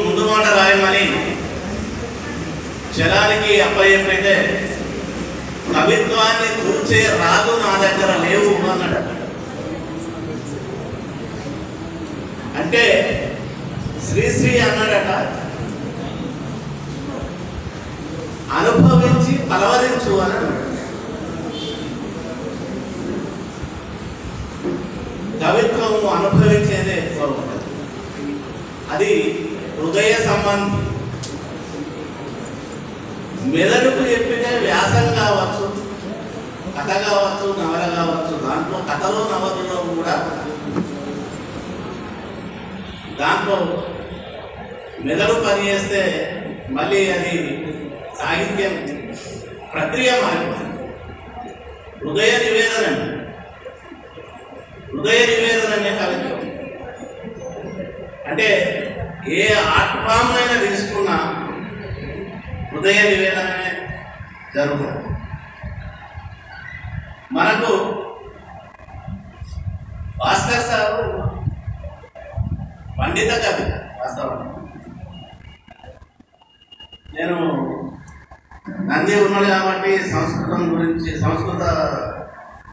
ముందు మాట రాయమని జనానికి అప్పయ్యైతే కవిత్వాన్ని కూర్చే రాదు నా దగ్గర లేవు అన్నాడు. అంటే శ్రీశ్రీ అన్నాడట, అనుభవించి పలవరించు అన్నాడు. కవిత్వము అనుభవించేదే ఎక్కువ ఉంటుంది. అది హృదయ సంబంధం. మెదడుకు చెప్పిన వ్యాసం కావచ్చు, కథ కావచ్చు, నవల కావచ్చు. దాంట్లో కథలో నవలలో కూడా దాంట్లో మెదడు పనిచేస్తే మళ్ళీ అది సాహిత్యం ప్రక్రియ మారిపోతుంది. హృదయ నివేదననే కవిత్వం. అంటే ఏ ఆర్ట్ ఫామ్ అయినా తీసుకున్నా హృదయ నివేదననే జరుగుతుంది. మనకు భాస్కర్ సారు పండిత కవి. వాస్తవం నేను నంది ఉన్నాడు కాబట్టి సంస్కృతం గురించి సంస్కృత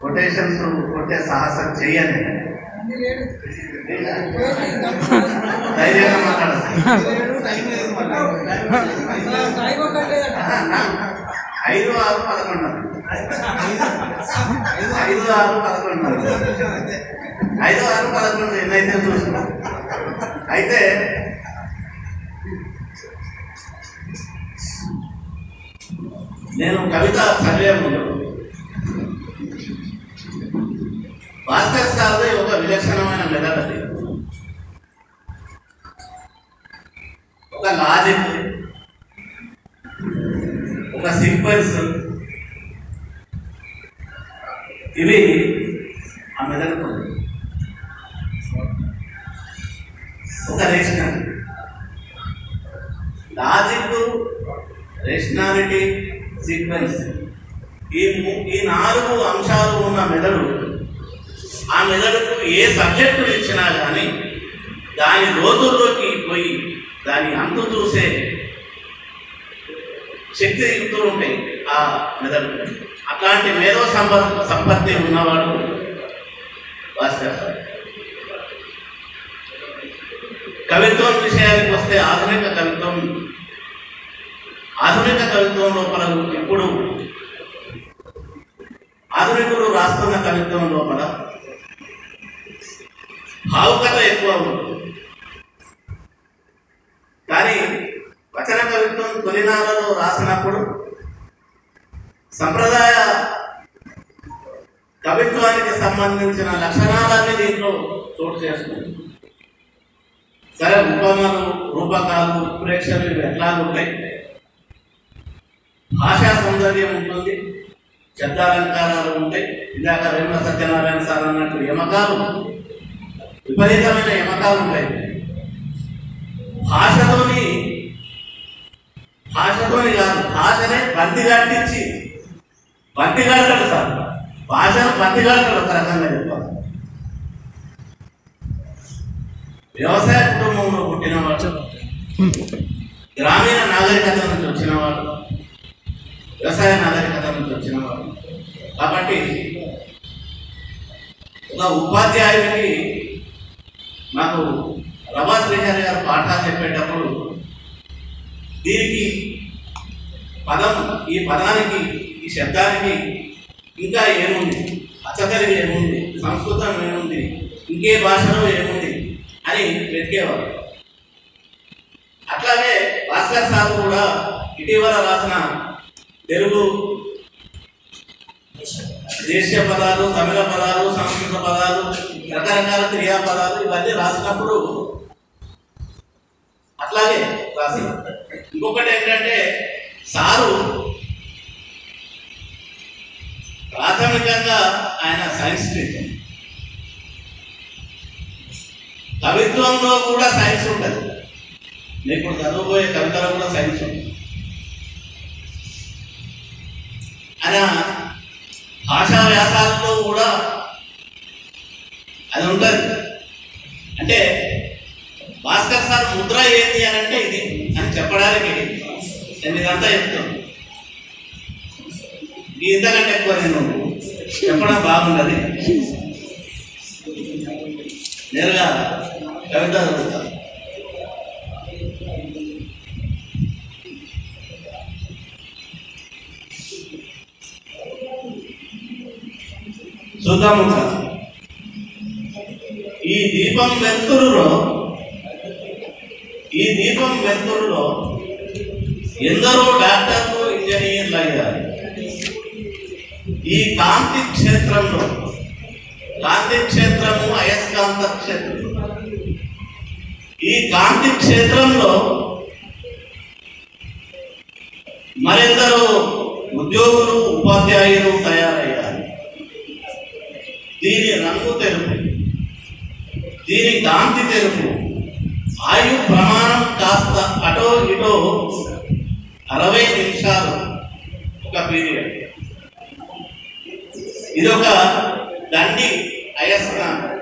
కొటేషన్స్ కొట్టే సాహసం చెయ్యని ధైర్యంగా మాట్లాడతాను. 5, 6, 11 ఎన్నైతే చూస్తున్నాం. అయితే నేను కవిత చదివే ముందు భాస్కర్ సార్ది ఒక విలక్షణమైన మెథడ్. అది ఒక లాజిక్, ఒక సీక్వెన్స్, ఇవి ఆ మెథడ్. ఒక రేషనల్ లాజిక్, రేషనాలిటీ, సీక్వెన్స్, ఈ 4 అంశాలు ఉన్న మెదడు, ఆ మెదడుకు ఏ సబ్జెక్టు ఇచ్చినా కానీ దాని లోతుల్లోకి పోయి దాని అంతు చూసే శక్తి యుక్తూ ఉంటాయి ఆ మెదడు. అట్లాంటి మేధో సంపత్తి ఉన్నవాడు భాస్కర్ సార్. కవిత్వం విషయానికి వస్తే ఆధునిక కవిత్వం లోపల ఇప్పుడు ఆధునికులు రాస్తున్న కవిత్వం లోపల భావుకత ఎక్కువ ఉంటుంది. కానీ వచన కవిత్వం తొలినాళ్ళలో రాసినప్పుడు సంప్రదాయ కవిత్వానికి సంబంధించిన లక్షణాలన్నీ దీంట్లో చోటు చేసుకుంది. సరే, ఉపమాలు, రూపకాలు, ప్రేక్షలు ఎట్లా ఉంటాయి. భాషా సౌందర్యం ఉంటుంది, శబ్దాలంకారాలు ఉంటాయి. ఇందాక వేముల సత్యనారాయణ సార్ అన్నట్టు యమకాలు, విపరీతమైన యమకాలు ఉంటాయి. భాషతోని కాదు, భాషనే బంతిగాడతాడు సార్. భాషను బంతిగాడతాడు. ఒక రకంగా చెప్పాలి, వ్యవసాయ కుటుంబంలో పుట్టినవాడు, గ్రామీణ నాగరికత నుంచి వచ్చినవాడు, వ్యవసాయ నాగరికత నుంచి వచ్చినవాడు. కాబట్టి ఒక ఉపాధ్యాయుడికి నాకు రవా శ్రీహరి గారు పాఠాలు చెప్పేటప్పుడు దీనికి ఈ పదానికి, ఈ శబ్దానికి ఇంకా ఏముంది, అచ్చతెలుగు ఏముంది, సంస్కృతం ఏముంది, ఇంకే భాషలో ఏముంది అని వెతికేవారు. అట్లాగే భాస్కర్ సార్ కూడా ఇటీవల రాసిన తెలుగు దేశీయ పదాలు, తమిళ పదాలు, సంస్కృత పదాలు, రకరకాల క్రియాపదాలు ఇవన్నీ రాసినప్పుడు అట్లాగే రాసిన. ఇంకొకటి ఏంటంటే సారు ప్రాథమికంగా ఆయన సైన్స్ టీచర్. కవిత్వంలో కూడా సైన్స్ ఉంటుంది. ఇప్పుడు చదువుపోయే కవితలో కూడా సైన్స్ ఉంటుంది. ఆయన భాషా వ్యాసాలలో కూడా అది ఉంటుంది. అంటే భాస్కర్ సార్ ముద్ర ఏంటి అని అంటే ఇది అని చెప్పడానికి నేను ఇదంతా చెప్తాను. ఇంతకంటే ఎక్కువ నేను చెప్పడం బాగుండదు. నేరుగా కవిత చదువుతాను. సుధాముఖ. ఈ దీపం వెలుతురులో ఎందరో డాక్టర్లు, ఇంజనీర్లు అయ్యారు. ఈ కాంతి క్షేత్రము అయస్కాంత క్షేత్రం. ఈ కాంతి క్షేత్రంలో మరెందరో ఉద్యోగులు, ఉపాధ్యాయులు తయారయ్యారు. దీని రంగు తెలుపు, దీని కాంతి తెలుపు. ఆయు ప్రమాణం కాస్త అటో ఇటో 60 నిమిషాలు ఒక పీరియడ్. ఇదొక దండి అయస్కాంతం.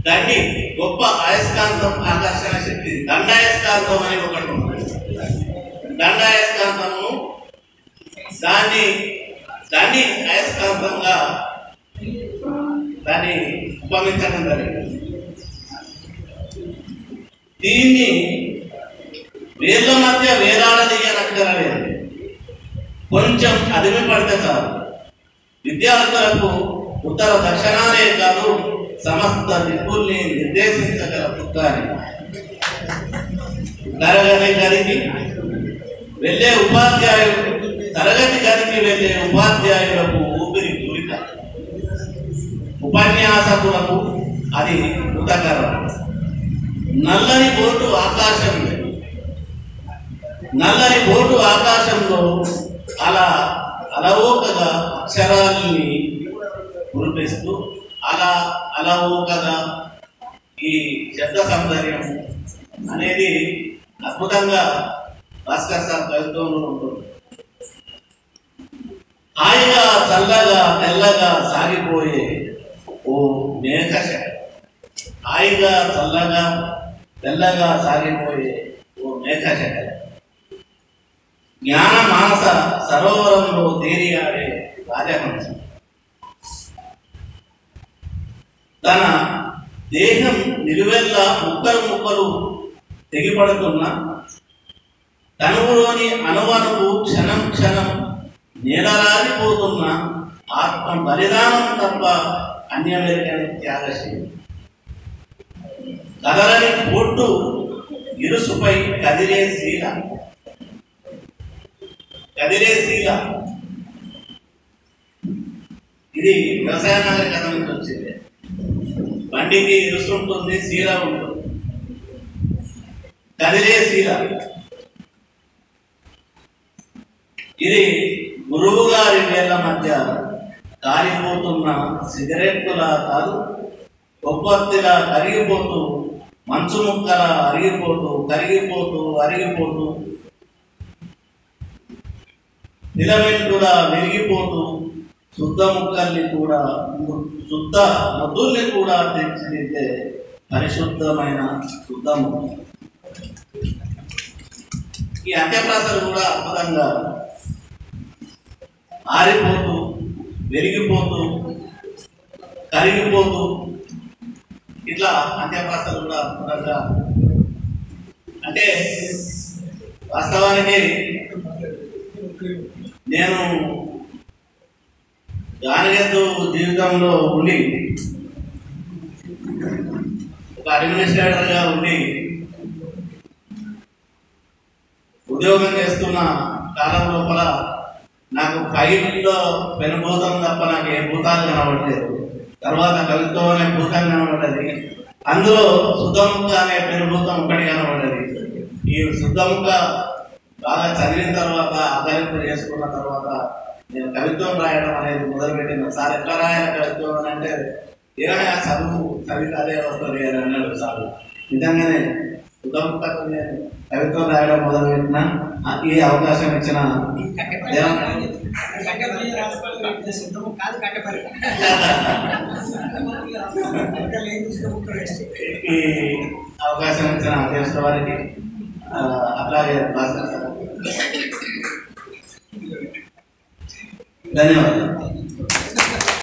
దండి గొప్ప అయస్కాంతం, ఆకర్షణ శక్తి. దండాయస్కాంతం అని ఒకటి ఉంటుంది. దండాయస్కాంతము దాన్ని దండి అయస్కాంతంగా దాన్ని ఉపమించడం జరిగింది. దీన్ని వేళ్ళ మధ్య వేలాడదీయనక్కరలేదు. కొంచెం అదిమి పడితే చాలు. విద్యార్థులకు ఉత్తర దక్షిణాలే కాదు, సమస్త దిక్కుల్ని నిర్దేశించగల పుత్రాన్ని. తరగతి గదికి వెళ్ళే ఉపాధ్యాయులకు ఊపిరి గురిక, ఉపన్యాసకులకు అది ఉదకరం. నల్లని బోటు ఆకాశంలో అలవోకగా అక్షరాల్ని కురిపిస్తూ అలవోకగా ఈ శబ్ద సౌందర్యం అనేది అద్భుతంగా భాస్కర్ సార్ కవిత్వంలో ఉంటుంది. హాయిగా చల్లగా తెల్లగా సాగిపోయే ఓ మేఘశ. హాయిగా చల్లగా తెల్లగా సాగిపోయే ఓ మేఘశ. జ్ఞాన మానస సరోవరంలో తేలియాడే రాజహంస. తన దేహం నిలువెల్లా ముక్కలు తెగిపడుతున్న తనువులోని అణువణువు క్షణం నీడరాలిపోతున్న ఆత్మ బలిదానం తప్ప అన్యమెరుగని త్యాగశీలి. కదలని బోటు ఇరుసుపై కదిలే శీల. ఇది వ్యవసాయ నాగరికత నుంచి వచ్చింది. బండికి ఇరుసు ఉంటుంది, శీల ఉంటుంది. కదిలే శీల. ఇది గురువు గారి వేళ్ల మధ్య కాలిపోతున్న సిగరెట్టులా కాదు, కొవ్వొత్తిలా కరిగిపోతూ, మంచు ముక్కలా అరిగిపోతూ ఫిలమెంటులా వెలిగిపోతూ శుద్ధ ముద్దుల్ని కూడా తెచ్చిదిద్దే పరిశుద్ధమైన శుద్ధము. ఈ అంత్యప్రాసలు కూడా అద్భుతంగా ఆరిపోతూ, వెలిగిపోతూ, కరిగిపోతూ ఇట్లా అంత్యప్రాసలు కూడా అద్భుతంగా. అంటే వాస్తవానికి నేను గానిగద్దు జీవితంలో ఉండి ఒక అడ్మినిస్ట్రేటర్గా ఉండి ఉద్యోగం చేస్తున్న కాలం లోపల నాకు ఫైల్లో పెనుభూతం తప్ప నాకు ఏ భూతాలు కనబడలేదు. తర్వాత కవిత్వం అనే భూతం కనబడ్డది. అందులో శుద్ధముఖ అనే పెనుభూతం ఒకటి కనబడ్డది. ఈ శుద్ధముఖ బాగా చదివిన తర్వాత, ఆదరింపు చేసుకున్న తర్వాత నేను కవిత్వం రాయడం అనేది మొదలుపెట్టిన. సార్ ఎట్లా రాయాలి కవిత్వం అని అంటే, ఏమైనా చదివితే అదే వస్తుంది అని అన్నాడు సార్. నిజంగానే కవిత్వం రాయడం మొదలుపెట్టిన ఈ అవకాశం ఇచ్చిన ఈ అవకాశం ఇచ్చిన అధ్యక్షుల వారికి అలాగే ధన్యవాదాలు.